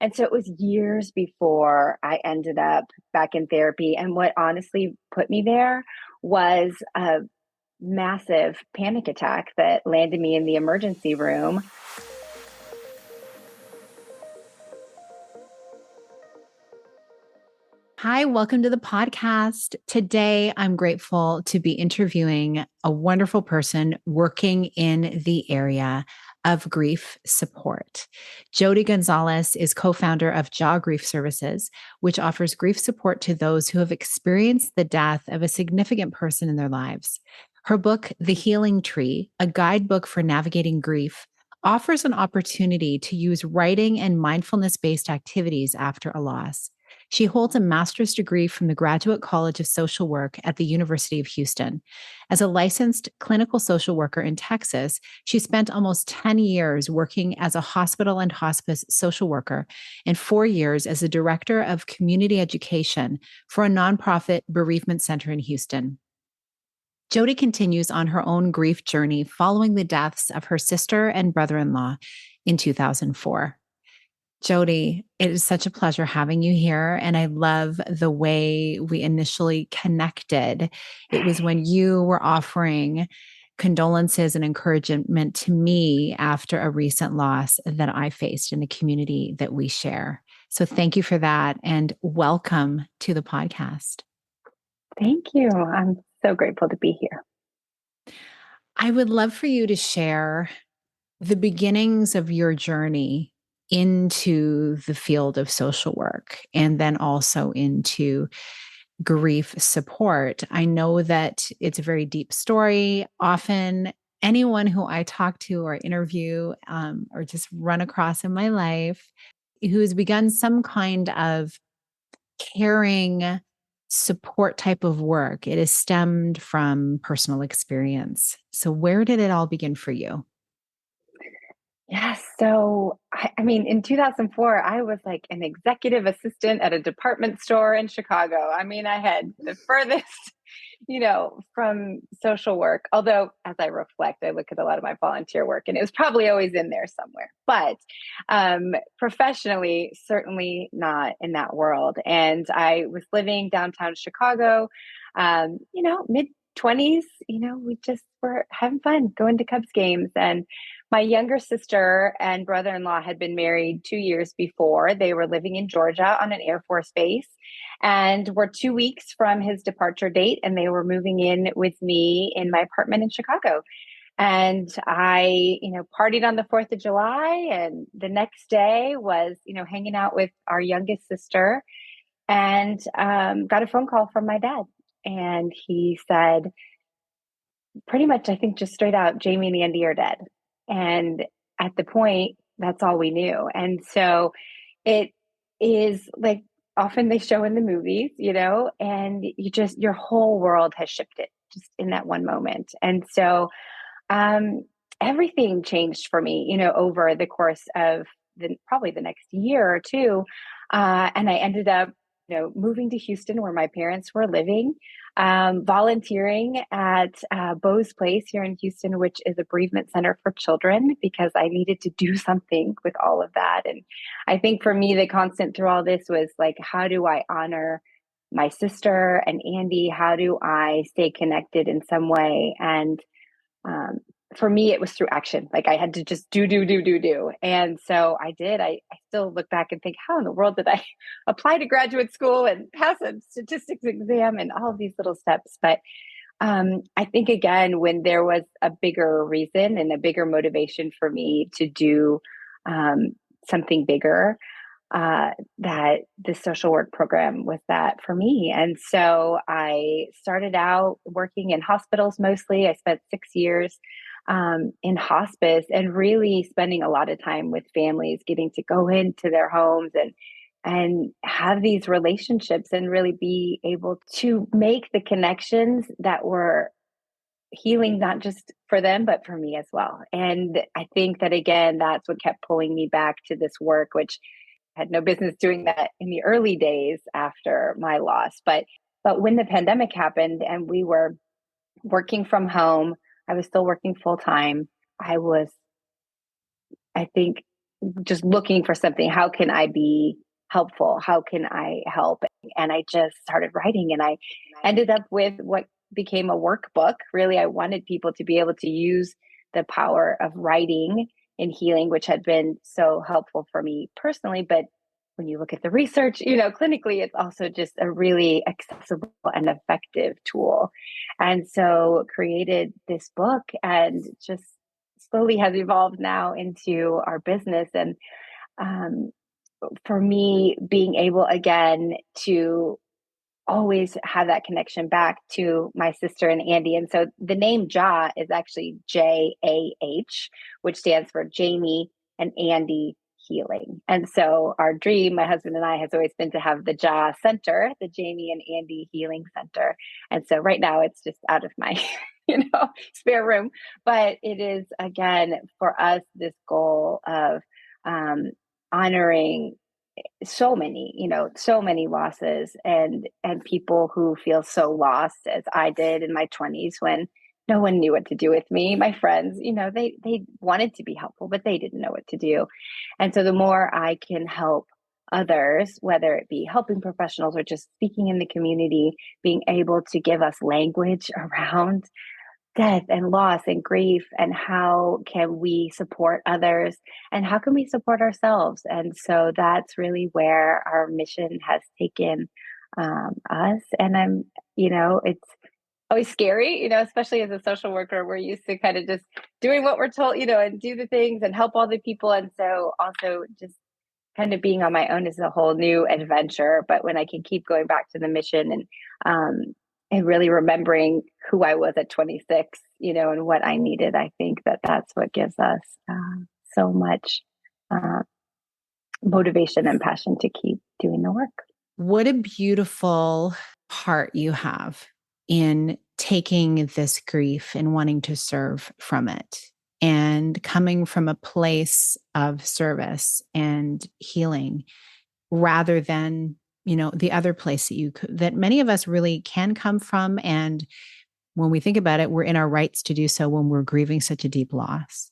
And so it was years before I ended up back in therapy. And what honestly put me there was a massive panic attack that landed me in the emergency room. Hi, welcome to the podcast. Today, I'm grateful to be interviewing a wonderful person working in the area of grief support. Jodie Gonzalez is co founder of JAH Grief Services, which offers grief support to those who have experienced the death of a significant person in their lives. Her book, The Healing Tree, a guidebook for navigating grief, offers an opportunity to use writing and mindfulness based activities after a loss. She holds a master's degree from the Graduate College of Social Work at the University of Houston. As a licensed clinical social worker in Texas, she spent almost 10 years working as a hospital and hospice social worker and 4 years as the director of community education for a nonprofit bereavement center in Houston. Jodie continues on her own grief journey following the deaths of her sister and brother in law in 2004. Jodie, it is such a pleasure having you here. And I love the way we initially connected. It was when you were offering condolences and encouragement to me after a recent loss that I faced in the community that we share. So thank you for that. And welcome to the podcast. Thank you. I'm so grateful to be here. I would love for you to share the beginnings of your journey into the field of social work and then also into grief support. I know that it's a very deep story. Often, anyone who I talk to or interview or just run across in my life who has begun some kind of caring support type of work, it is stemmed from personal experience. So, where did it all begin for you? Yes. So, I mean, in 2004, I was like an executive assistant at a department store in Chicago. I mean, I had the furthest, from social work. Although, as I reflect, I look at a lot of my volunteer work and it was probably always in there somewhere. But professionally, certainly not in that world. And I was living downtown Chicago, mid 20s, we just were having fun going to Cubs games. And my younger sister and brother in law had been married 2 years before. They were living in Georgia on an Air Force base and were 2 weeks from his departure date. And they were moving in with me in my apartment in Chicago. And I, partied on the 4th of July. And the next day was, hanging out with our youngest sister and got a phone call from my dad. And he said, pretty much, I think just straight out, Jamie and Andy are dead. And at the point, that's all we knew. And so it is like often they show in the movies, and your whole world has shifted just in that one moment. And so um, everything changed for me, over the course of probably the next year or two. And I ended up, moving to Houston where my parents were living, volunteering at Bo's Place here in Houston, which is a bereavement center for children, because I needed to do something with all of that. And I think for me, the constant through all this was like, how do I honor my sister and Andy? How do I stay connected in some way? And um, for me, it was through action. Like I had to just do. And so I did. I still look back and think, how in the world did I apply to graduate school and pass a statistics exam and all of these little steps? But I think, again, when there was a bigger reason and a bigger motivation for me to do something bigger, that the social work program was that for me. And so I started out working in hospitals mostly. I spent 6 years in hospice and really spending a lot of time with families, getting to go into their homes and have these relationships and really be able to make the connections that were healing, not just for them, but for me as well. And I think that, again, that's what kept pulling me back to this work, which had no business doing that in the early days after my loss. But when the pandemic happened and we were working from home, I was still working full time. I was, I think, just looking for something. How can I be helpful? How can I help? And I just started writing, and I ended up with what became a workbook. Really, I wanted people to be able to use the power of writing in healing, which had been so helpful for me personally. But when you look at the research, clinically, it's also just a really accessible and effective tool. And so created this book, and just slowly has evolved now into our business. And um, for me, being able again to always have that connection back to my sister and Andy. And so the name JAH is actually JAH, which stands for Jamie and Andy Healing. And so our dream, my husband and I, has always been to have the JAH Center, the Jamie and Andy Healing Center. And so right now it's just out of my spare room. But it is, again, for us, this goal of honoring so many losses, and people who feel so lost as I did in my 20s, when no one knew what to do with me. My friends, they wanted to be helpful, but they didn't know what to do. And so the more I can help others, whether it be helping professionals or just speaking in the community, being able to give us language around death and loss and grief, and how can we support others, and how can we support ourselves. And so that's really where our mission has taken us. And it's always scary, especially as a social worker. We're used to kind of just doing what we're told, and do the things and help all the people. And so also just kind of being on my own is a whole new adventure. But when I can keep going back to the mission, and really remembering who I was at 26, and what I needed, I think that that's what gives us so much motivation and passion to keep doing the work. What a beautiful heart you have in taking this grief and wanting to serve from it, and coming from a place of service and healing, rather than the other place that many of us really can come from. And when we think about it, we're in our rights to do so when we're grieving such a deep loss.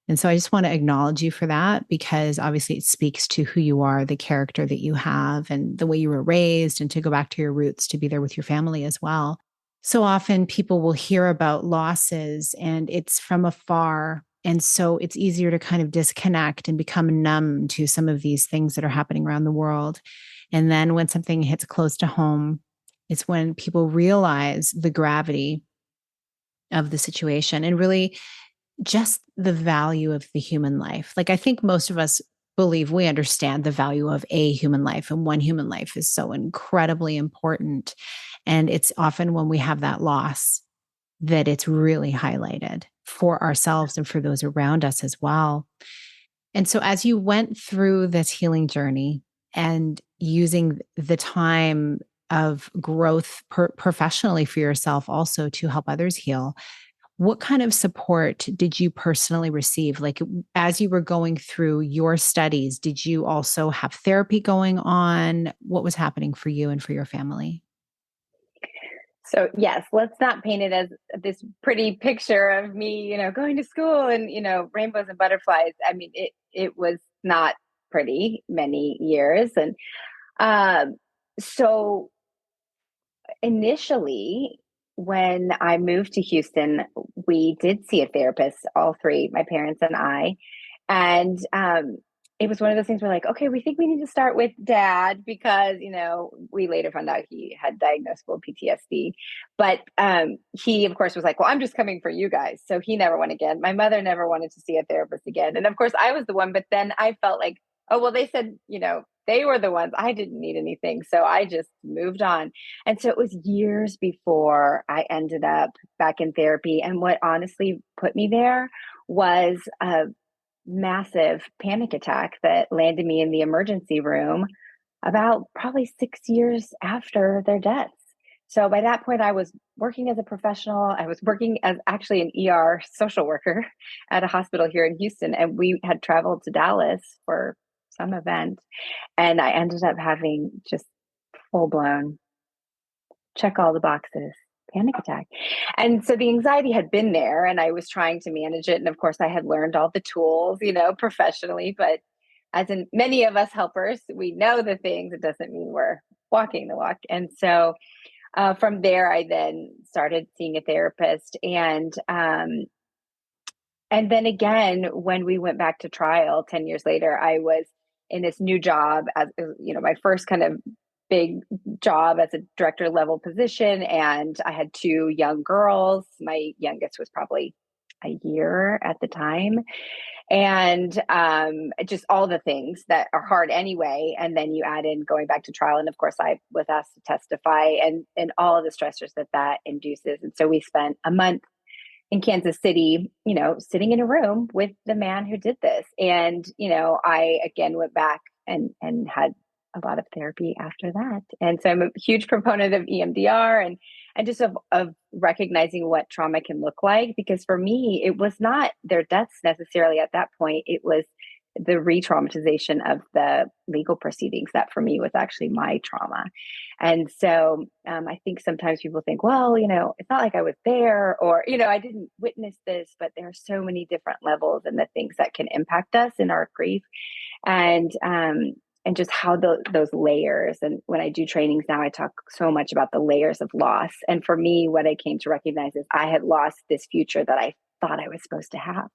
And so I just want to acknowledge you for that, because obviously it speaks to who you are, the character that you have, and the way you were raised, and to go back to your roots, to be there with your family as well. So often people will hear about losses and it's from afar. And so it's easier to kind of disconnect and become numb to some of these things that are happening around the world. And then when something hits close to home, it's when people realize the gravity of the situation, and really just the value of the human life. Like, I think most of us believe we understand the value of a human life, and one human life is so incredibly important. And it's often when we have that loss that it's really highlighted for ourselves and for those around us as well. And so as you went through this healing journey and using the time of growth professionally for yourself also to help others heal, what kind of support did you personally receive? Like, as you were going through your studies, did you also have therapy going on? What was happening for you and for your family? So yes, let's not paint it as this pretty picture of me, going to school and, rainbows and butterflies. I mean, it was not pretty many years. And so initially, when I moved to Houston, we did see a therapist, all three, my parents and I. And it was one of those things where, like, okay, we think we need to start with dad because, we later found out he had diagnosable PTSD. But he, of course, was like, well, I'm just coming for you guys. So he never went again. My mother never wanted to see a therapist again. And of course, I was the one. But then I felt like, oh, well, they said, they were the ones. I didn't need anything. So I just moved on. And so it was years before I ended up back in therapy. And what honestly put me there was a massive panic attack that landed me in the emergency room about probably 6 years after their deaths. So by that point, I was working as a professional. I was working as actually an ER social worker at a hospital here in Houston. And we had traveled to Dallas for some event. And I ended up having just full blown check all the boxes panic attack. And so the anxiety had been there and I was trying to manage it. And of course I had learned all the tools, professionally, but as in many of us helpers, we know the things. It doesn't mean we're walking the walk. And so from there, I then started seeing a therapist. And then again, when we went back to trial 10 years later, I was in this new job as, my first kind of big job as a director level position. And I had two young girls. My youngest was probably a year at the time. And just all the things that are hard anyway. And then you add in going back to trial. And of course, I was asked to testify and all of the stressors that induces. And so we spent a month in Kansas City, sitting in a room with the man who did this. And, I again went back and had a lot of therapy after that. And so I'm a huge proponent of EMDR and just of recognizing what trauma can look like. Because for me, it was not their deaths necessarily at that point. It was the re-traumatization of the legal proceedings that for me was actually my trauma. And so I think sometimes people think, well, it's not like I was there or, I didn't witness this, but there are so many different levels and the things that can impact us in our grief and just how those layers. And when I do trainings now, I talk so much about the layers of loss. And for me, what I came to recognize is I had lost this future that I thought I was supposed to have.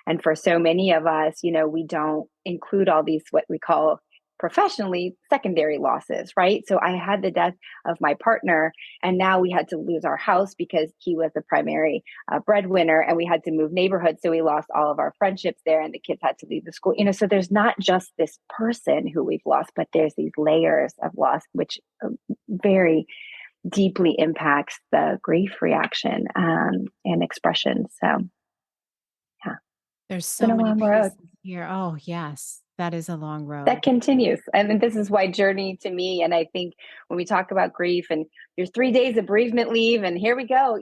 And for so many of us, we don't include all these, what we call professionally secondary losses, right? So I had the death of my partner, and now we had to lose our house because he was the primary breadwinner, and we had to move neighborhoods. So we lost all of our friendships there, and the kids had to leave the school. So there's not just this person who we've lost, but there's these layers of loss, which very deeply impacts the grief reaction and expression. So there's it's so been a many long road. pieces here. Oh, yes. That is a long That road. continues. And then this is why journey to me. And I think when we talk about grief and there's 3 days of bereavement leave and here we go,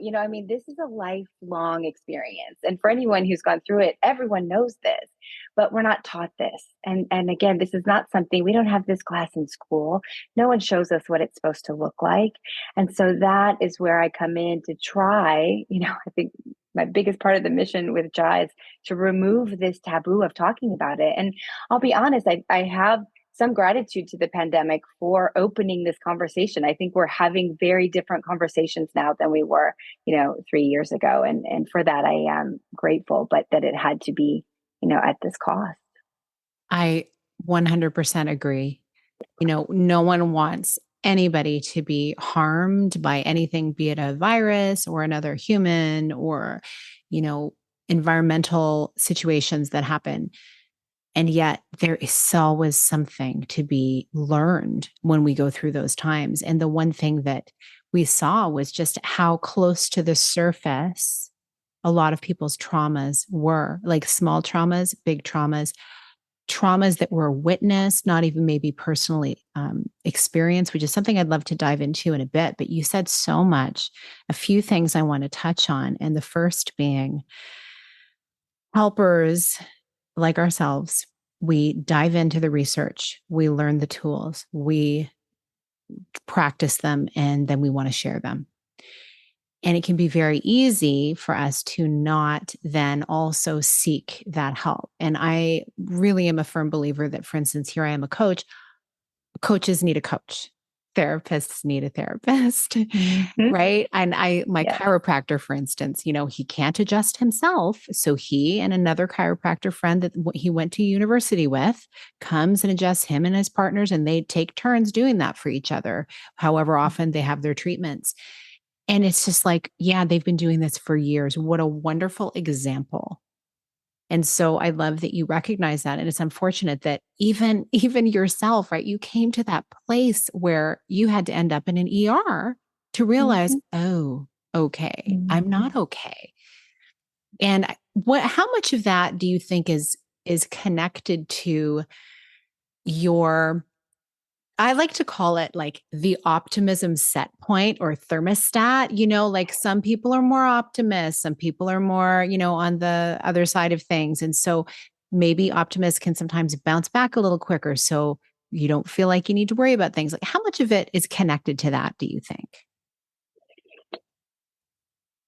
this is a lifelong experience. And for anyone who's gone through it, everyone knows this, but we're not taught this. And again, this is not something, we don't have this class in school. No one shows us what it's supposed to look like. And so that is where I come in to try, I think my biggest part of the mission with JAH is to remove this taboo of talking about it. And I'll be honest, I have some gratitude to the pandemic for opening this conversation. I think we're having very different conversations now than we were, 3 years ago. And for that, I am grateful, but that it had to be, at this cost. I 100% agree. No one wants anybody to be harmed by anything, be it a virus or another human or, environmental situations that happen. And yet there is always something to be learned when we go through those times. And the one thing that we saw was just how close to the surface a lot of people's traumas were, like small traumas, big traumas that were witnessed, not even maybe personally experienced, which is something I'd love to dive into in a bit. But you said so much, a few things I want to touch on. And the first being helpers like ourselves, we dive into the research, we learn the tools, we practice them, and then we want to share them. And it can be very easy for us to not then also seek that help. And I really am a firm believer that, for instance, here I am a coach, coaches need a coach. Therapists need a therapist, right? And my chiropractor, for instance, he can't adjust himself. So he and another chiropractor friend that he went to university with comes and adjusts him and his partners, and they take turns doing that for each other, however often they have their treatments. And it's just like, yeah, they've been doing this for years. What a wonderful example. And so I love that you recognize that. And it's unfortunate that even yourself, right? You came to that place where you had to end up in an ER to realize, oh, okay, I'm not okay. And how much of that do you think is connected to your, I like to call it like the optimism set point or thermostat, like some people are more optimists, some people are more, on the other side of things. And so maybe optimists can sometimes bounce back a little quicker. So you don't feel like you need to worry about things. Like how much of it is connected to that, do you think?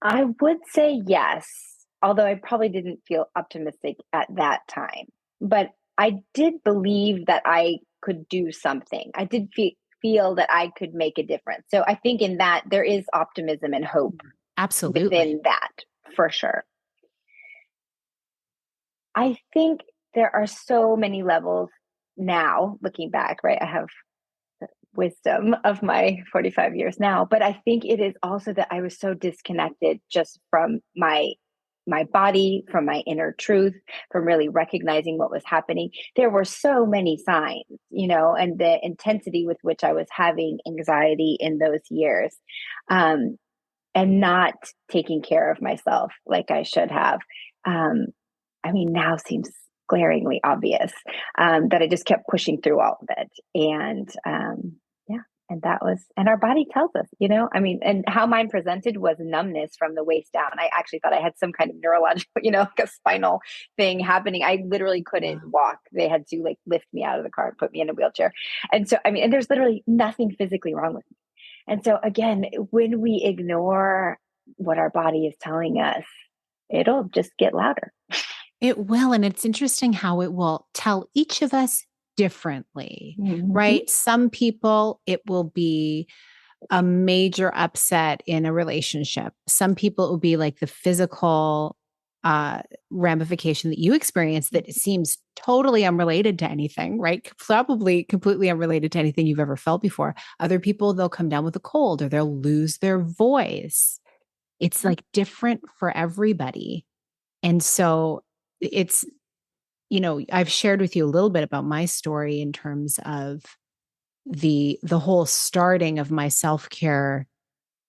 I would say yes, although I probably didn't feel optimistic at that time. But I did believe that I could do something. I did feel that I could make a difference. So I think in that there is optimism and hope Absolutely. within that, for sure. I think there are so many levels now looking back, right? I have the wisdom of my 45 years now, but I think it is also that I was so disconnected just from my body, from my inner truth, from really recognizing what was happening. There were so many signs, and the intensity with which I was having anxiety in those years, and not taking care of myself like I should have. Um, I mean, now seems glaringly obvious, that I just kept pushing through all of it. And yeah, and and our body tells us, I mean, and how mine presented was numbness from the waist down. I actually thought I had some kind of neurological, like a spinal thing happening. I literally couldn't Wow. walk. They had to like lift me out of the car and put me in a wheelchair. And so, I mean, and there's literally nothing physically wrong with me. And so, again, when we ignore what our body is telling us, it'll just get louder. It will. And it's interesting how it will tell each of us differently, Mm-hmm. right? Some people, it will be a major upset in a relationship. Some people it will be like the physical ramification that you experience that seems totally unrelated to anything, right? Probably completely unrelated to anything you've ever felt before. Other people, they'll come down with a cold or they'll lose their voice. It's like different for everybody. And so it's, I've shared with you a little bit about my story in terms of the whole starting of my self-care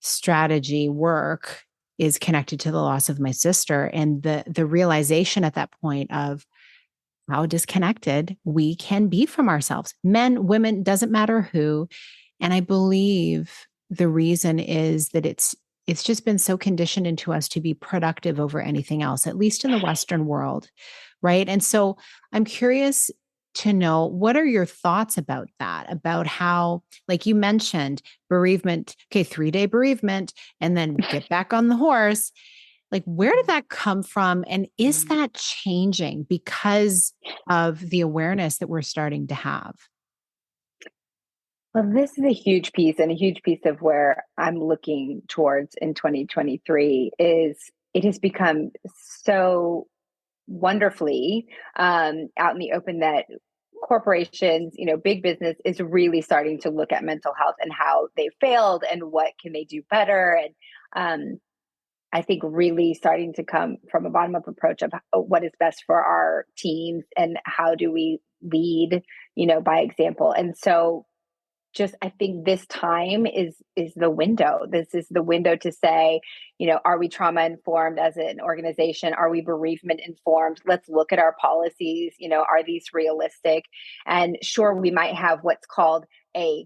strategy work is connected to the loss of my sister and the realization at that point of how disconnected we can be from ourselves. Men, women, doesn't matter who. And I believe the reason is that it's just been so conditioned into us to be productive over anything else, at least in the Western world. Right. And so I'm curious to know, what are your thoughts about that? About how, like you mentioned, bereavement, okay, 3-day bereavement, and then get back on the horse. Like, where did that come from? And is that changing because of the awareness that we're starting to have? Well, this is a huge piece, and a huge piece of where I'm looking towards in 2023 is it has become so wonderfully out in the open that corporations, big business is really starting to look at mental health and how they failed and what can they do better. And I think really starting to come from a bottom up approach of what is best for our teams and how do we lead, by example. And so just I think this time is the window. This is the window to say, are we trauma informed as an organization? Are we bereavement informed? Let's look at our policies. Are these realistic? And sure, we might have what's called a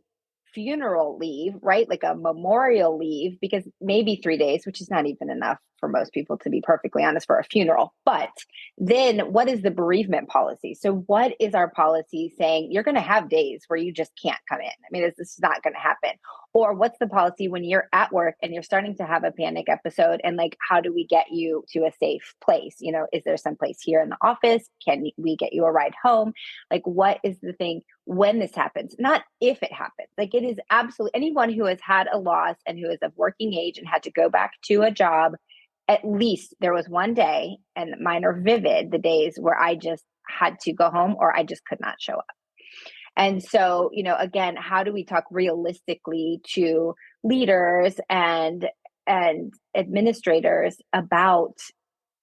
funeral leave, right? Like a memorial leave, because maybe 3 days, which is not even enough for most people, to be perfectly honest, for a funeral. But then what is the bereavement policy? So what is our policy saying? You're going to have days where you just can't come in. I mean, this is not going to happen. Or what's the policy when you're at work and you're starting to have a panic episode, and like, how do we get you to a safe place? Is there some place here in the office? Can we get you a ride home? Like, what is the thing when this happens? Not if it happens. Like, it is absolutely anyone who has had a loss and who is of working age and had to go back to a job. At least there was one day, and mine are vivid, the days where I just had to go home or I just could not show up. And so, again, how do we talk realistically to leaders and administrators about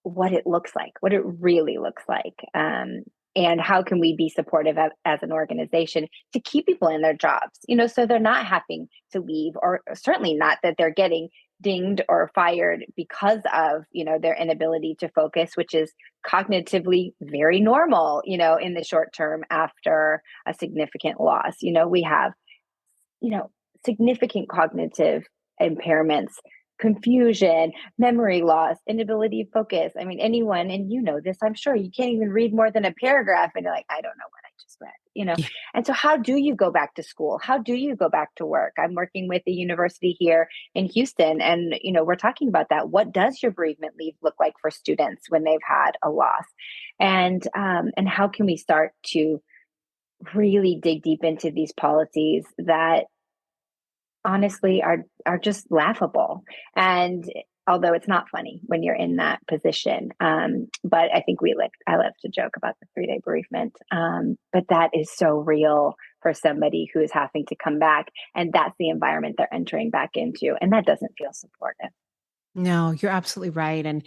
what it looks like, what it really looks like, and how can we be supportive as an organization to keep people in their jobs, so they're not having to leave, or certainly not that they're getting dinged or fired because of, their inability to focus, which is cognitively very normal, in the short term after a significant loss. We have, significant cognitive impairments, confusion, memory loss, inability to focus. I mean, anyone, and this, I'm sure you can't even read more than a paragraph and you're like, I don't know what I just read. Yeah. And so how do you go back to school? How do you go back to work? I'm working with a university here in Houston, and, we're talking about that. What does your bereavement leave look like for students when they've had a loss? And how can we start to really dig deep into these policies that honestly are just laughable. And although it's not funny when you're in that position, but I think I love to joke about the 3-day bereavement, but that is so real for somebody who is having to come back, and that's the environment they're entering back into, and that doesn't feel supportive. No, you're absolutely right. And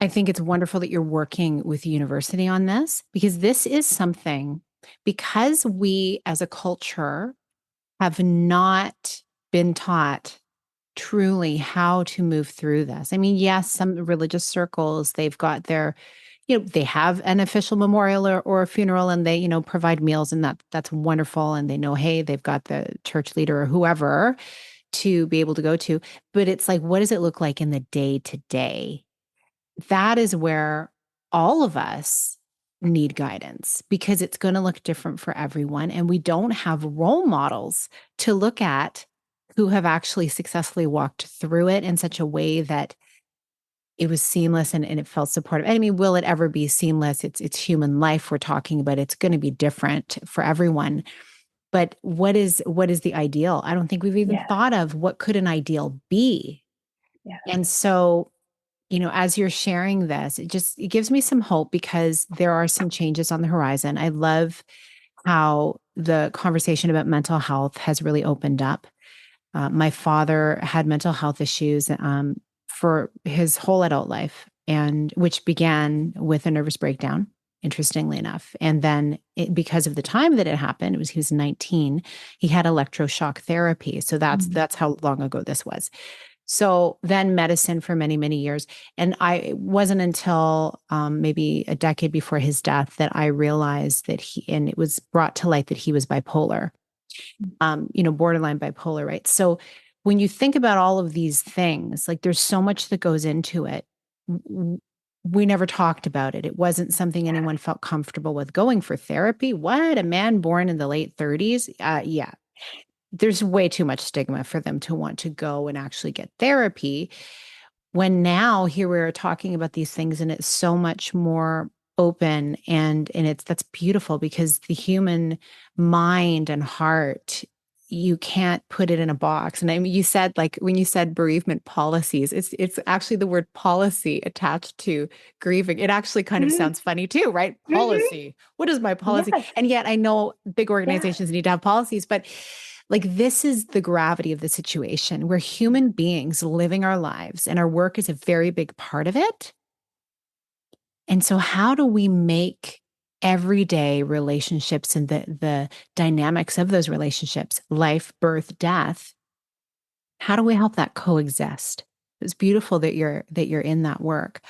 I think it's wonderful that you're working with the university on this, because this is something, because we as a culture have not been taught truly how to move through this. I mean, yes, some religious circles, they've got their, they have an official memorial or a funeral, and they, provide meals, and that's wonderful. And they know, hey, they've got the church leader or whoever to be able to go to. But it's like, what does it look like in the day to day? That is where all of us need guidance, because it's going to look different for everyone. And we don't have role models to look at who have actually successfully walked through it in such a way that it was seamless and it felt supportive. I mean, will it ever be seamless? It's human life we're talking about. It's going to be different for everyone. But what is the ideal? I don't think we've even Yes. thought of what could an ideal be. Yes. And so, as you're sharing this, it gives me some hope, because there are some changes on the horizon. I love how the conversation about mental health has really opened up. My father had mental health issues for his whole adult life, and which began with a nervous breakdown, interestingly enough. And then because of the time that it happened, he was 19, he had electroshock therapy. So that's how long ago this was. So then medicine for many, many years. And it wasn't until maybe a decade before his death that I realized and it was brought to light that he was bipolar, borderline bipolar, right? So when you think about all of these things, like, there's so much that goes into it. We never talked about it. It wasn't something anyone felt comfortable with. Going for therapy? What? A man born in the late 30s? Yeah, there's way too much stigma for them to want to go and actually get therapy. When now here we're talking about these things, and it's so much more open, and that's beautiful, because the human mind and heart, you can't put it in a box. And I mean, you said, like, when you said bereavement policies, it's actually the word policy attached to grieving. It actually kind of Mm-hmm. sounds funny too, right? Mm-hmm. Policy. What is my policy? Yes. And yet I know big Yeah. organizations need to have policies, but like, this is the gravity of the situation. We're human beings living our lives, and our work is a very big part of it. And so how do we make everyday relationships and the dynamics of those relationships, life, birth, death, how do we help that coexist? It's beautiful that you're in that work.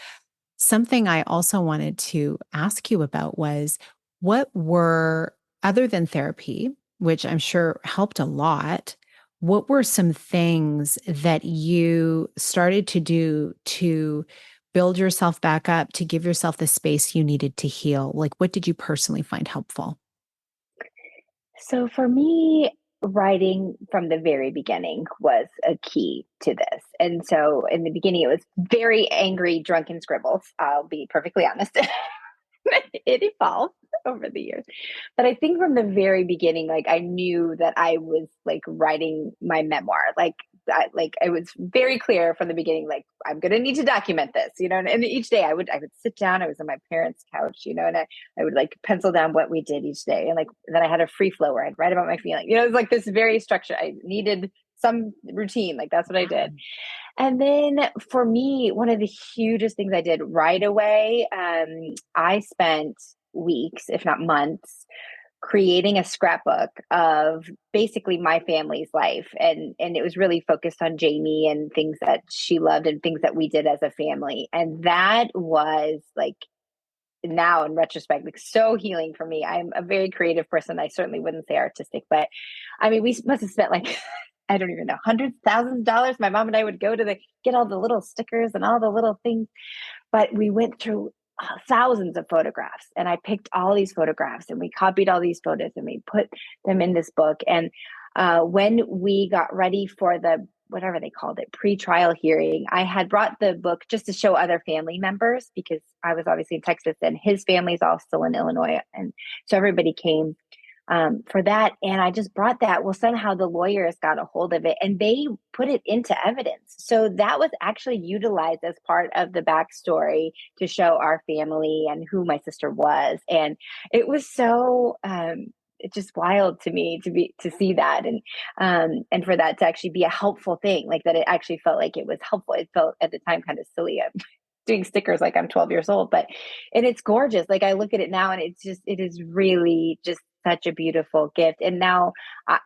Something I also wanted to ask you about was, what were, other than therapy, which I'm sure helped a lot, what were some things that you started to do to build yourself back up, to give yourself the space you needed to heal? Like, what did you personally find helpful? So for me, writing from the very beginning was a key to this. And so in the beginning, it was very angry, drunken scribbles. I'll be perfectly honest. It evolved over the years. But I think from the very beginning, like, I knew that I was like writing my memoir. Like it was very clear from the beginning, like, I'm gonna need to document this, and each day I would sit down, I was on my parents' couch, and I would like pencil down what we did each day. And like then I had a free flow where I'd write about my feelings. It was like this very structure. I needed some routine. Like that's what I did. And then for me, one of the hugest things I did right away, I spent weeks, if not months, creating a scrapbook of basically my family's life. And it was really focused on Jamie and things that she loved and things that we did as a family. And that was like, now in retrospect, like, so healing for me. I'm a very creative person. I certainly wouldn't say artistic, but I mean, we must have spent like, I don't even know, hundreds, thousands of dollars. My mom and I would go to get all the little stickers and all the little things, but we went through thousands of photographs, and I picked all these photographs and we copied all these photos and we put them in this book. And when we got ready for the, whatever they called it, pre-trial hearing, I had brought the book just to show other family members, because I was obviously in Texas and his family's all still in Illinois. And so everybody came for that. And I just brought that. Well, somehow the lawyers got a hold of it and they put it into evidence. So that was actually utilized as part of the backstory to show our family and who my sister was. And it was so, it's just wild to me to see that, and for that to actually be a helpful thing, like that it actually felt like it was helpful. It felt at the time kind of silly. I'm doing stickers like I'm 12 years old, and it's gorgeous. Like I look at it now and it is really just such a beautiful gift. And now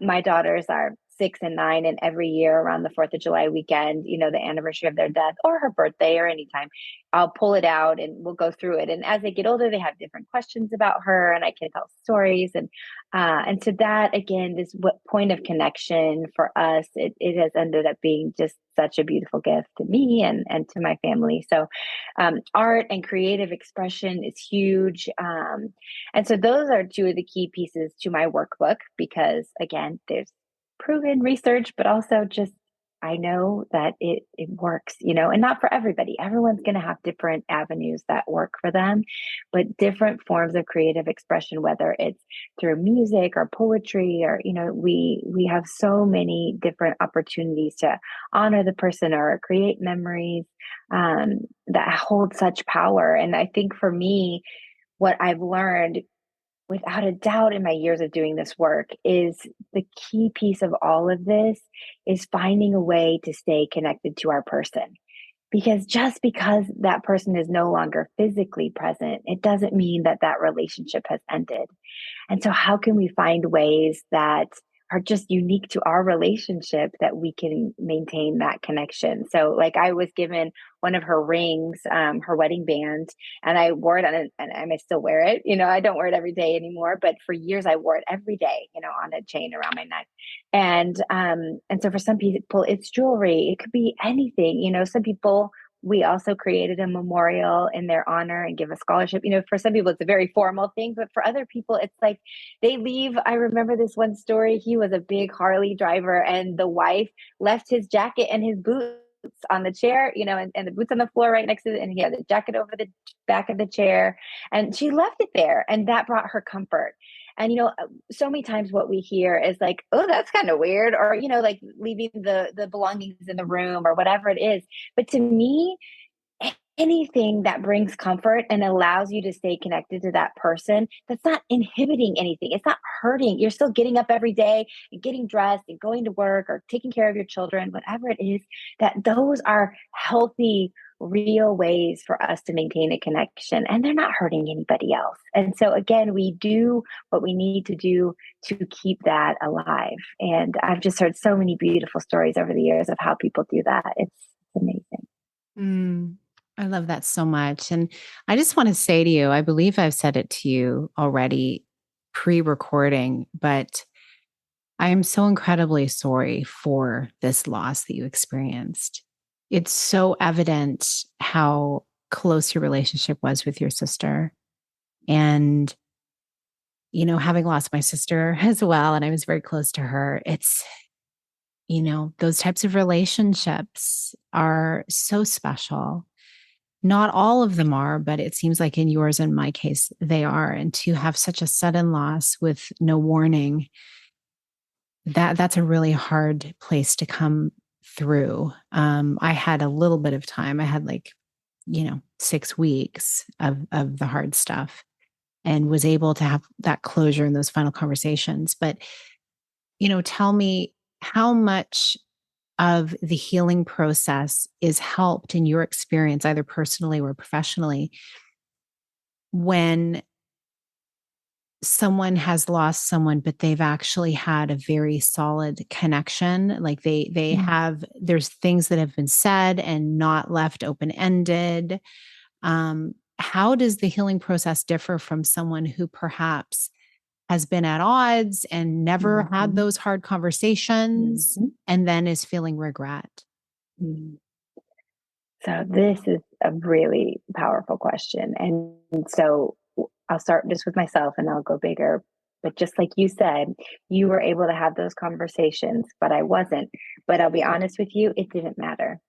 my daughters are 6 and 9, and every year around the 4th of July weekend, the anniversary of their death or her birthday or anytime, I'll pull it out and we'll go through it. And as they get older, they have different questions about her, and I can tell stories. And to that, again, this point of connection for us, it has ended up being just such a beautiful gift to me and to my family. So art and creative expression is huge. And so those are two of the key pieces to my workbook, because again, there's proven research, but also just I know that it works, and not for everybody. Everyone's going to have different avenues that work for them, but different forms of creative expression, whether it's through music or poetry or, we have so many different opportunities to honor the person or create memories that hold such power. And I think for me, what I've learned without a doubt in my years of doing this work is the key piece of all of this is finding a way to stay connected to our person. Because just because that person is no longer physically present, it doesn't mean that that relationship has ended. And so how can we find ways that are just unique to our relationship that we can maintain that connection? So like I was given one of her rings, her wedding band, and I wore it and I may still wear it. I don't wear it every day anymore, but for years I wore it every day, on a chain around my neck. And so for some people it's jewelry. It could be anything. Some people, we also created a memorial in their honor and give a scholarship. For some people, it's a very formal thing, but for other people, it's like they leave. I remember this one story. He was a big Harley driver, and the wife left his jacket and his boots on the chair, and the boots on the floor right next to it. And he had the jacket over the back of the chair, and she left it there. And that brought her comfort. And, so many times what we hear is like, oh, that's kind of weird, or, like leaving the belongings in the room or whatever it is. But to me, anything that brings comfort and allows you to stay connected to that person, that's not inhibiting anything. It's not hurting. You're still getting up every day and getting dressed and going to work or taking care of your children, whatever it is, that those are healthy, real ways for us to maintain a connection, and they're not hurting anybody else. And so again, we do what we need to do to keep that alive. And I've just heard so many beautiful stories over the years of how people do that. It's amazing. I love that so much. And I just want to say to you, I believe I've said it to you already pre-recording, but I am so incredibly sorry for this loss that you experienced. It's so evident how close your relationship was with your sister. And, having lost my sister as well, and I was very close to her, it's, those types of relationships are so special. Not all of them are, but it seems like in yours and my case, they are. And to have such a sudden loss with no warning, that's a really hard place to come through. I had a little bit of time. I had 6 weeks of the hard stuff and was able to have that closure in those final conversations. But, tell me how much of the healing process is helped in your experience, either personally or professionally, when someone has lost someone, but they've actually had a very solid connection. Like they have, there's things that have been said and not left open-ended. How does the healing process differ from someone who perhaps has been at odds and never had those hard conversations and then is feeling regret? So this is a really powerful question. And so I'll start just with myself and I'll go bigger. But just like you said, you were able to have those conversations, but I wasn't. But I'll be honest with you, it didn't matter.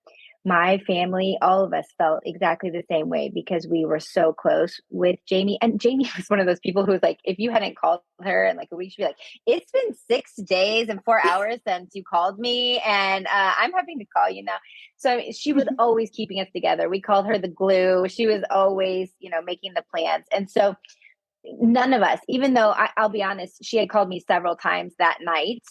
My family, all of us felt exactly the same way because we were so close with Jamie. And Jamie was one of those people who was like, if you hadn't called her in like a week, she'd be like, it's been 6 days and 4 hours since you called me. And I'm having to call you now. So she was always keeping us together. We called her the glue. She was always, making the plans. And so none of us, even though I'll be honest, she had called me several times that night.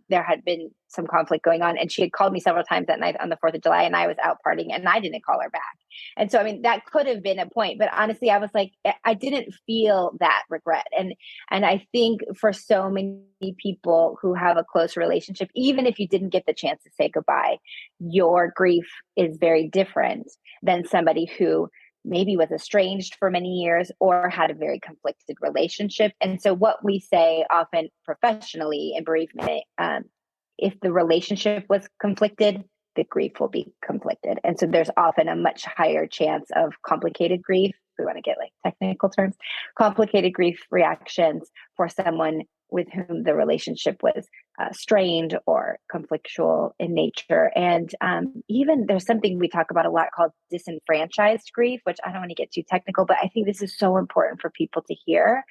There had been some conflict going on, and she had called me several times that night on the 4th of July, and I was out partying, and I didn't call her back. And so, I mean, that could have been a point, but honestly, I was like, I didn't feel that regret. And I think for so many people who have a close relationship, even if you didn't get the chance to say goodbye, your grief is very different than somebody who maybe was estranged for many years or had a very conflicted relationship. And so what we say often professionally in bereavement, if the relationship was conflicted, the grief will be conflicted. And so there's often a much higher chance of complicated grief. We want to get like technical terms, complicated grief reactions for someone with whom the relationship was strained or conflictual in nature. And even there's something we talk about a lot called disenfranchised grief, which I don't want to get too technical, but I think this is so important for people to hear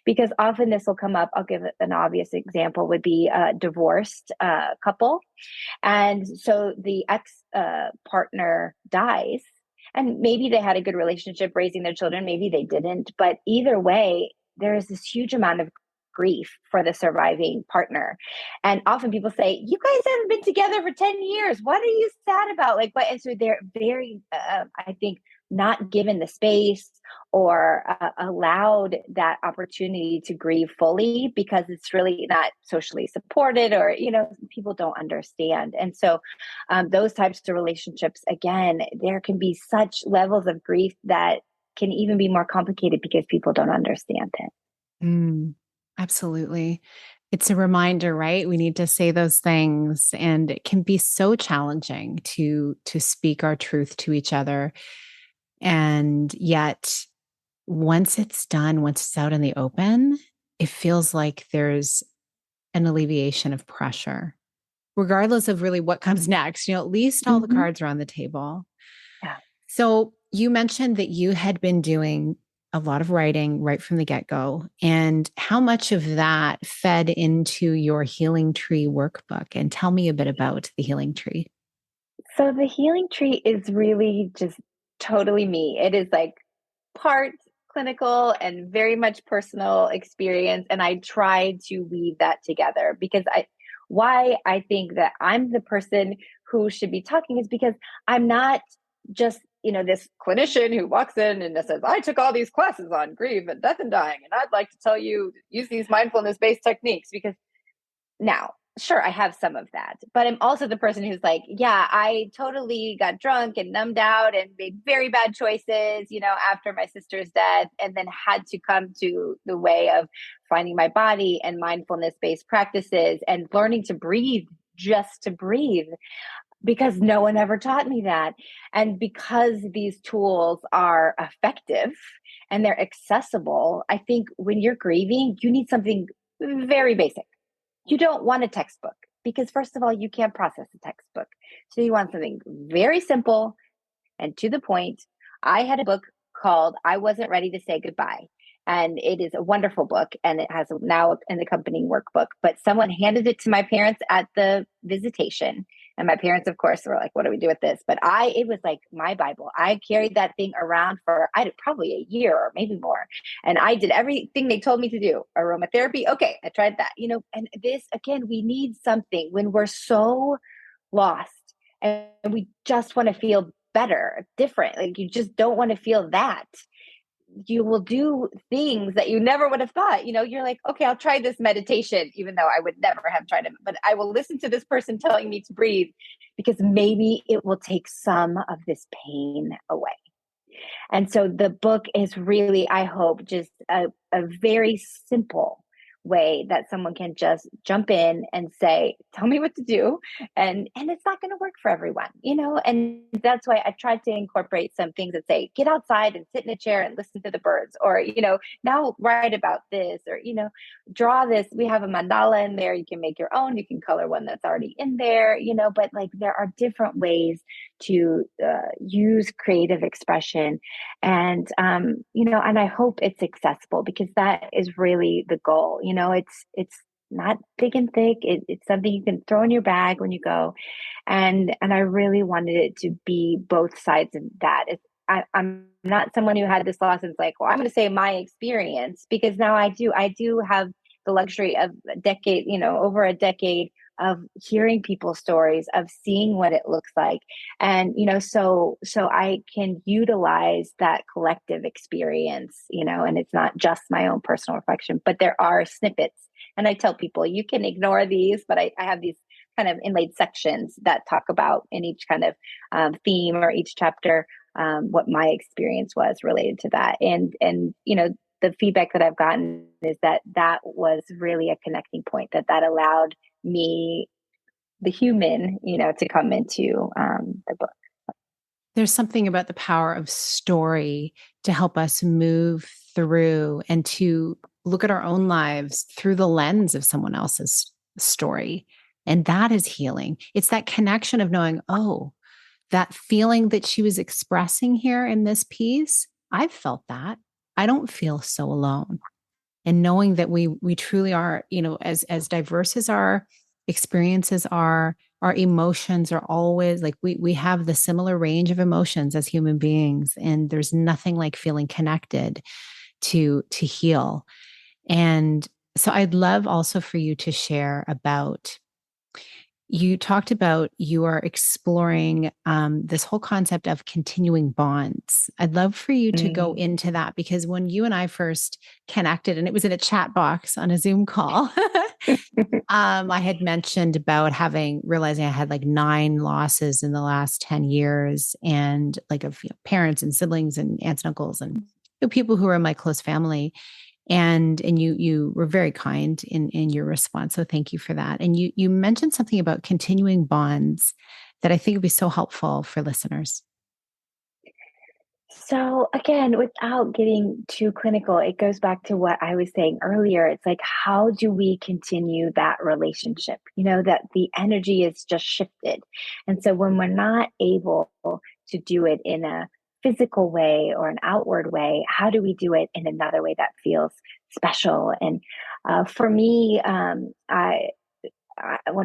because often this will come up. I'll give an obvious example would be a divorced couple. And so the ex partner dies. And maybe they had a good relationship raising their children, maybe they didn't. But either way, there is this huge amount of grief for the surviving partner. And often people say, you guys haven't been together for 10 years. What are you sad about? Like, what? And so they're very, I think, not given the space or allowed that opportunity to grieve fully because it's really not socially supported or, people don't understand. And so those types of relationships, again, there can be such levels of grief that can even be more complicated because people don't understand it. Absolutely. It's a reminder, right? We need to say those things, and it can be so challenging to speak our truth to each other. And yet, once it's done, once it's out in the open, it feels like there's an alleviation of pressure, regardless of really what comes next. At least all the cards are on the table. Yeah. So you mentioned that you had been doing a lot of writing right from the get-go. And how much of that fed into your Healing Tree workbook? And tell me a bit about the Healing Tree. So the Healing Tree is really just totally me. It is like part clinical and very much personal experience. And I try to weave that together because why I think that I'm the person who should be talking is because I'm not just, this clinician who walks in and says, I took all these classes on grief and death and dying, and I'd like to tell you, use these mindfulness-based techniques because now, sure, I have some of that, but I'm also the person who's like, yeah, I totally got drunk and numbed out and made very bad choices, after my sister's death, and then had to come to the way of finding my body and mindfulness-based practices and learning to breathe, just to breathe, because no one ever taught me that. And because these tools are effective and they're accessible, I think when you're grieving, you need something very basic. You don't want a textbook because, first of all, you can't process a textbook. So you want something very simple and to the point. I had a book called I Wasn't Ready to Say Goodbye. And it is a wonderful book. And it has now an accompanying workbook. But someone handed it to my parents at the visitation. And my parents, of course, were like, what do we do with this? But it was like my Bible. I carried that thing around for probably a year or maybe more. And I did everything they told me to do. Aromatherapy. Okay, I tried that, and this, again, we need something when we're so lost and we just want to feel better, different. Like you just don't want to feel that. You will do things that you never would have thought. You're like, okay, I'll try this meditation, even though I would never have tried it. But I will listen to this person telling me to breathe because maybe it will take some of this pain away. And so the book is really, I hope, just a very simple way that someone can just jump in and say, tell me what to do. And it's not going to work for everyone, and that's why I tried to incorporate some things that say, get outside and sit in a chair and listen to the birds, or, now write about this, or, draw this. We have a mandala in there. You can make your own. You can color one that's already in there, but like there are different ways to use creative expression. And I hope it's accessible, because that is really the goal. It's not big and thick. It's something you can throw in your bag when you go. And I really wanted it to be both sides of that. I'm not someone who had this loss and it's like, well, I'm going to say my experience, because now I do have the luxury of a decade, over a decade of hearing people's stories, of seeing what it looks like. And, so I can utilize that collective experience, and it's not just my own personal reflection, but there are snippets. And I tell people, you can ignore these, but I have these kind of inlaid sections that talk about, in each kind of theme or each chapter, what my experience was related to that. And the feedback that I've gotten is that was really a connecting point, that allowed me, the human, to come into the book. There's something about the power of story to help us move through and to look at our own lives through the lens of someone else's story. And that is healing. It's that connection of knowing, oh, that feeling that she was expressing here in this piece, I've felt that. I don't feel so alone. And knowing that we truly are, as diverse as our experiences are, our emotions are always like, we have the similar range of emotions as human beings. And there's nothing like feeling connected to heal. And so I'd love also for you to share about, you talked about you are exploring this whole concept of continuing bonds. I'd love for you to go into that, because when you and I first connected, and it was in a chat box on a Zoom call, I had mentioned about realizing I had like 9 losses in the last 10 years, and like of parents and siblings and aunts and uncles and people who are in my close family. And you were very kind in your response. So thank you for that. And you mentioned something about continuing bonds that I think would be so helpful for listeners. So again, without getting too clinical, it goes back to what I was saying earlier. It's like, how do we continue that relationship? That the energy is just shifted. And so when we're not able to do it in a physical way or an outward way, how do we do it in another way that feels special? And for me, one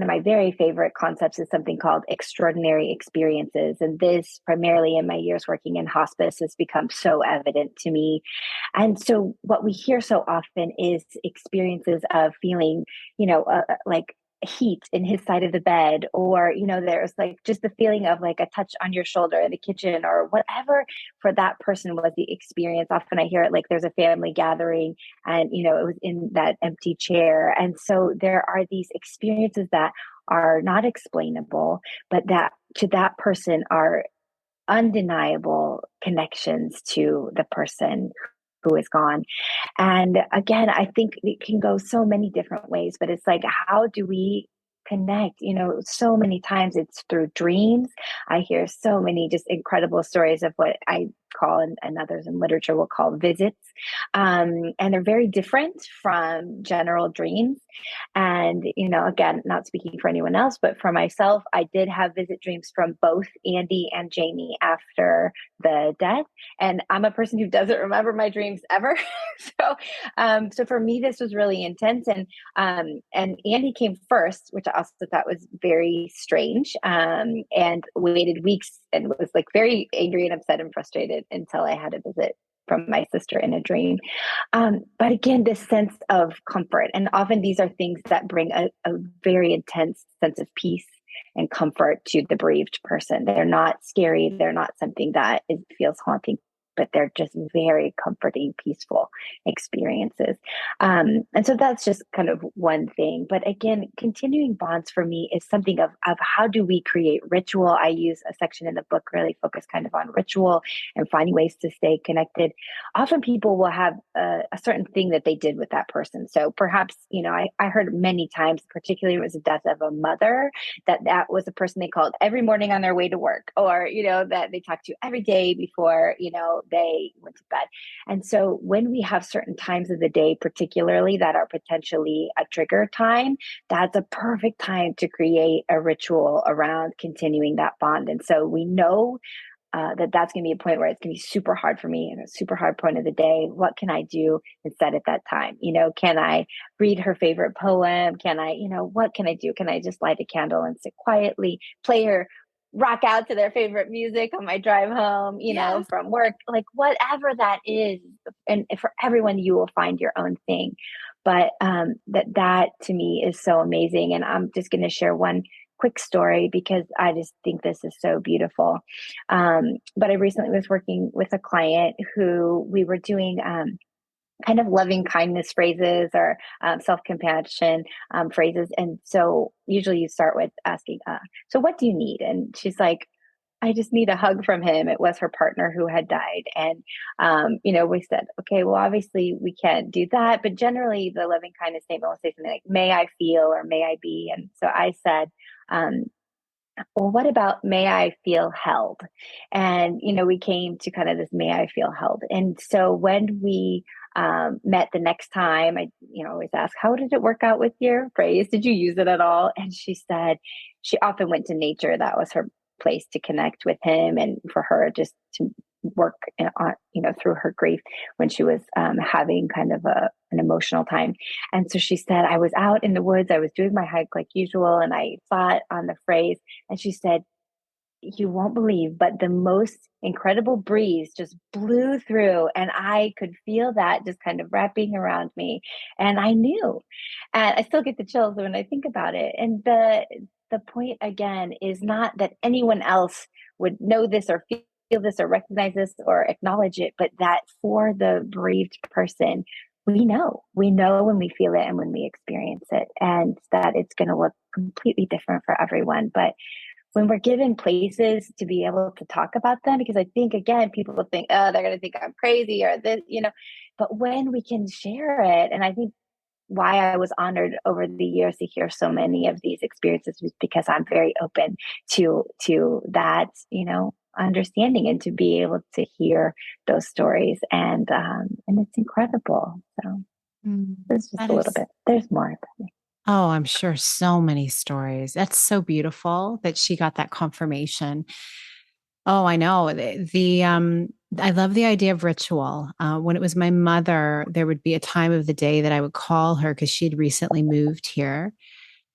of my very favorite concepts is something called extraordinary experiences. And this, primarily in my years working in hospice, has become so evident to me. And so what we hear so often is experiences of feeling, like heat in his side of the bed, or, there's like just the feeling of like a touch on your shoulder in the kitchen, or whatever for that person was the experience. Often I hear it like there's a family gathering and, it was in that empty chair. And so there are these experiences that are not explainable, but that to that person are undeniable connections to the person who is gone. And again, I think it can go so many different ways, but it's like, how do we connect? So many times it's through dreams. I hear so many just incredible stories of what I call, and others in literature will call, visits. And they're very different from general dreams. And, again, not speaking for anyone else, but for myself, I did have visit dreams from both Andy and Jamie after the death. And I'm a person who doesn't remember my dreams ever. So for me, this was really intense. And Andy came first, which I also thought was very strange, and waited weeks and was like very angry and upset and frustrated until I had a visit from my sister in a dream. But again, this sense of comfort. And often these are things that bring a very intense sense of peace and comfort to the bereaved person. They're not scary. They're not something that feels haunting but they're just very comforting, peaceful experiences. And so that's just kind of one thing. But again, continuing bonds for me is something of how do we create ritual? I use a section in the book really focused kind of on ritual and finding ways to stay connected. Often people will have a certain thing that they did with that person. So perhaps, I heard many times, particularly it was the death of a mother, that was a person they called every morning on their way to work, or, that they talked to every day before, they went to bed. And so when we have certain times of the day, particularly that are potentially a trigger time, that's a perfect time to create a ritual around continuing that bond. And so we know that's going to be a point where it's going to be super hard for me and a super hard point of the day. What can I do instead at that time? Can I read her favorite poem? Can I, what can I do? Can I just light a candle and sit quietly, play her rock out to their favorite music on my drive home, Yes. from work, like whatever that is. And for everyone, you will find your own thing. But that to me is so amazing. And I'm just going to share one quick story because I just think this is so beautiful. But I recently was working with a client who we were doing kind of loving kindness phrases or self-compassion phrases. And so usually you start with asking, so what do you need? And she's like, I just need a hug from him. It was her partner who had died. And, we said, okay, well, obviously we can't do that. But generally the loving kindness statement will say something like, may I feel or may I be? And so I said, well, what about may I feel held? And, we came to kind of this may I feel held. And so when we met the next time, I, always ask, how did it work out with your phrase? Did you use it at all? And she said she often went to nature. That was her place to connect with him and for her just to work on, through her grief when she was having kind of an emotional time. And so she said, I was out in the woods, I was doing my hike like usual, and I thought on the phrase, and she said, you won't believe, but the most incredible breeze just blew through and I could feel that just kind of wrapping around me. And I knew, and I still get the chills when I think about it. And the point again is not that anyone else would know this or feel this or recognize this or acknowledge it, but that for the bereaved person, we know when we feel it and when we experience it, and that it's going to look completely different for everyone. But when we're given places to be able to talk about them, because I think, again, people will think, oh, they're going to think I'm crazy or this, but when we can share it, and I think why I was honored over the years to hear so many of these experiences was because I'm very open to that, understanding and to be able to hear those stories. And it's incredible. So it's just That a little is bit, there's more. Oh, I'm sure so many stories. That's so beautiful that she got that confirmation. Oh, I know. I love the idea of ritual. When it was my mother, there would be a time of the day that I would call her because she'd recently moved here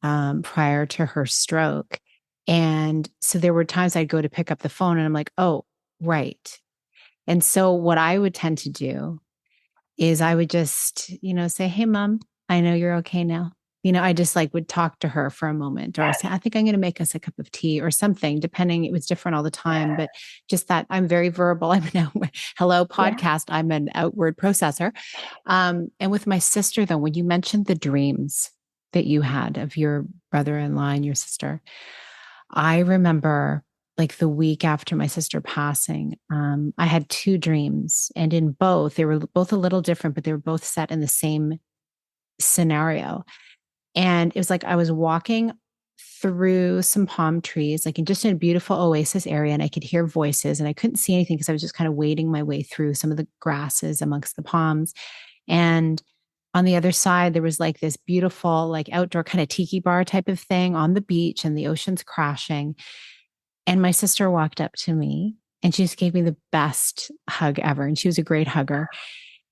prior to her stroke. And so there were times I'd go to pick up the phone and I'm like, oh, right. And so what I would tend to do is I would just, say, hey, mom, I know you're okay now. I just like would talk to her for a moment, or I say, I think I'm going to make us a cup of tea or something, depending. It was different all the time, but just that I'm very verbal. I'm now, hello podcast. I'm an outward processor. And with my sister, though, when you mentioned the dreams that you had of your brother-in-law and your sister, I remember like the week after my sister passing, I had two dreams, and in both, they were both a little different, but they were both set in the same scenario. And it was like I was walking through some palm trees, like just in a beautiful oasis area, and I could hear voices, and I couldn't see anything because I was just kind of wading my way through some of the grasses amongst the palms. And on the other side, there was like this beautiful, like outdoor kind of tiki bar type of thing on the beach, and the ocean's crashing. And my sister walked up to me and she just gave me the best hug ever. And she was a great hugger.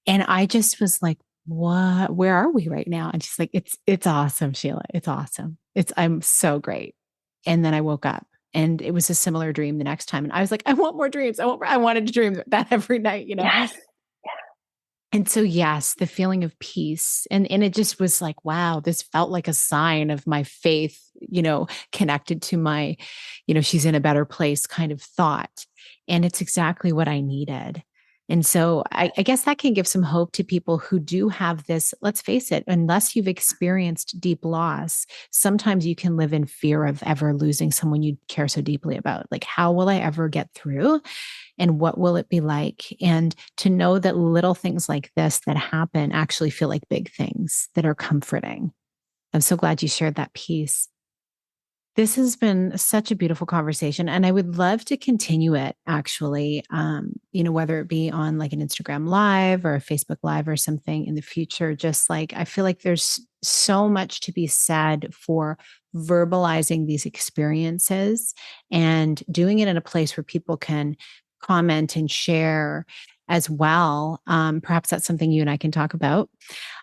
And I just was like, what, where are we right now? And she's like, it's awesome, Sheila. It's awesome. I'm so great. And then I woke up and it was a similar dream the next time. And I was like, I want more dreams. I wanted to dream that every night, Yes. And so, yes, the feeling of peace. And it just was like, wow, this felt like a sign of my faith, connected to my, she's in a better place kind of thought. And it's exactly what I needed. And so I guess that can give some hope to people who do have this. Let's face it, unless you've experienced deep loss, sometimes you can live in fear of ever losing someone you care so deeply about. Like, how will I ever get through? And what will it be like? And to know that little things like this that happen actually feel like big things that are comforting. I'm so glad you shared that piece. This has been such a beautiful conversation, and I would love to continue it actually, whether it be on like an Instagram live or a Facebook live or something in the future. Just like, I feel like there's so much to be said for verbalizing these experiences and doing it in a place where people can comment and share as well. Perhaps that's something you and I can talk about.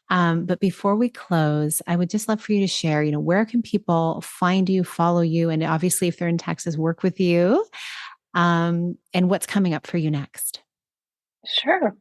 But before we close, I would just love for you to share, where can people find you, follow you, and obviously if they're in Texas, work with you, and what's coming up for you next? Sure.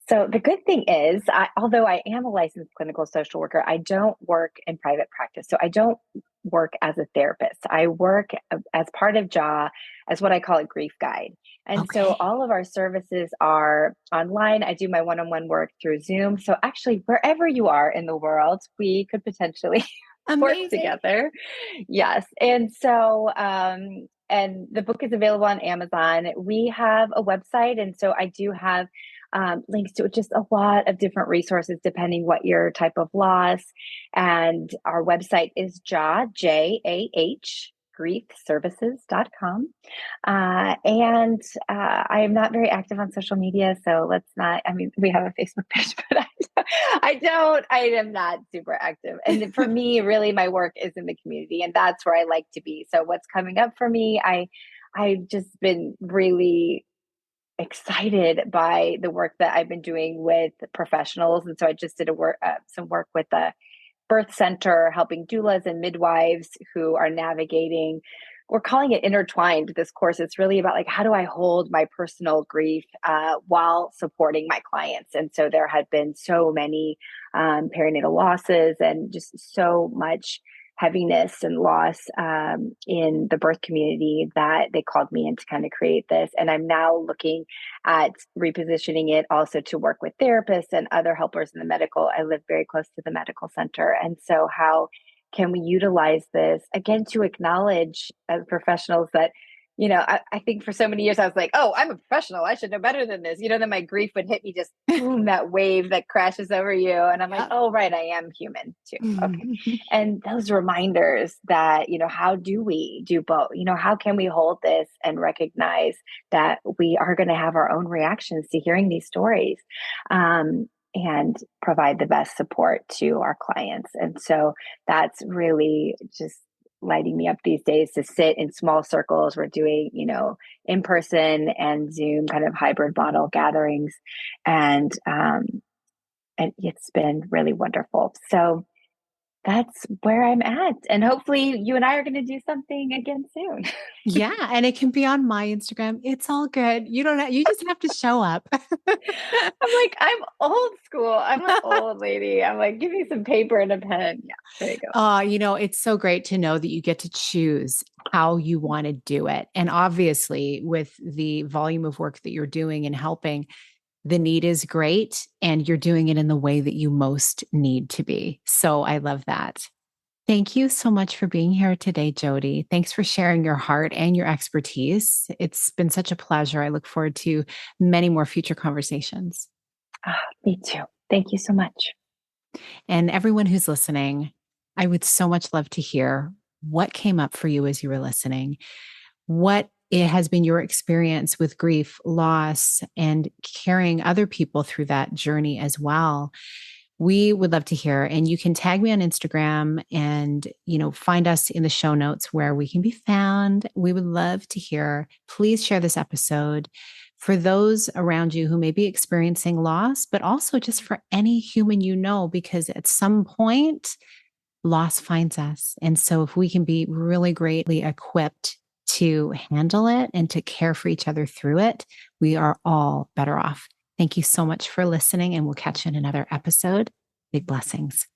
So the good thing is, although I am a licensed clinical social worker, I don't work in private practice. So I don't work as a therapist. I work as part of JAH as what I call a grief guide. And so Okay. all of our services are online. I do my one-on-one work through Zoom. So actually, wherever you are in the world, we could potentially work Amazing. together. Yes. And so, and the book is available on Amazon. We have a website. And so I do have links to just a lot of different resources depending what your type of loss. And our website is JAH, JAH, griefservices.com. I am not very active on social media, so let's not, I mean, we have a Facebook page, but I am not super active. And for me, really, my work is in the community, and that's where I like to be. So what's coming up for me, I've just been really excited by the work that I've been doing with professionals. And so I just did some work with the birth center, helping doulas and midwives who are navigating. We're calling it intertwined. This course, it's really about like, how do I hold my personal grief while supporting my clients? And so there had been so many perinatal losses and just so much heaviness and loss in the birth community that they called me in to kind of create this. And I'm now looking at repositioning it also to work with therapists and other helpers in the medical. I live very close to the medical center. And so how can we utilize this again to acknowledge as professionals that, I think for so many years I was like, oh, I'm a professional, I should know better than this. Then my grief would hit me, just boom, that wave that crashes over you. And I'm like, Yep. oh, right, I am human too. Okay. And those reminders that, how do we do both? How can we hold this and recognize that we are going to have our own reactions to hearing these stories, and provide the best support to our clients. And so that's really just lighting me up these days to sit in small circles. We're doing, in person and Zoom kind of hybrid model gatherings. And it's been really wonderful. So that's where I'm at. And hopefully you and I are going to do something again soon. Yeah, and it can be on my Instagram. It's all good. You just have to show up. I'm like, I'm old school. I'm an old lady. I'm like, give me some paper and a pen. Yeah, there you go. It's so great to know that you get to choose how you want to do it. And obviously, with the volume of work that you're doing and helping, the need is great, and you're doing it in the way that you most need to be. So I love that. Thank you so much for being here today, Jodie. Thanks for sharing your heart and your expertise. It's been such a pleasure. I look forward to many more future conversations. Me too. Thank you so much. And everyone who's listening, I would so much love to hear what came up for you as you were listening. What it has been your experience with grief, loss, and carrying other people through that journey as well. We would love to hear. And you can tag me on Instagram and, find us in the show notes where we can be found. We would love to hear. Please share this episode for those around you who may be experiencing loss, but also just for any human because at some point, loss finds us. And so if we can be really greatly equipped to handle it and to care for each other through it, we are all better off. Thank you so much for listening, and we'll catch you in another episode. Big blessings.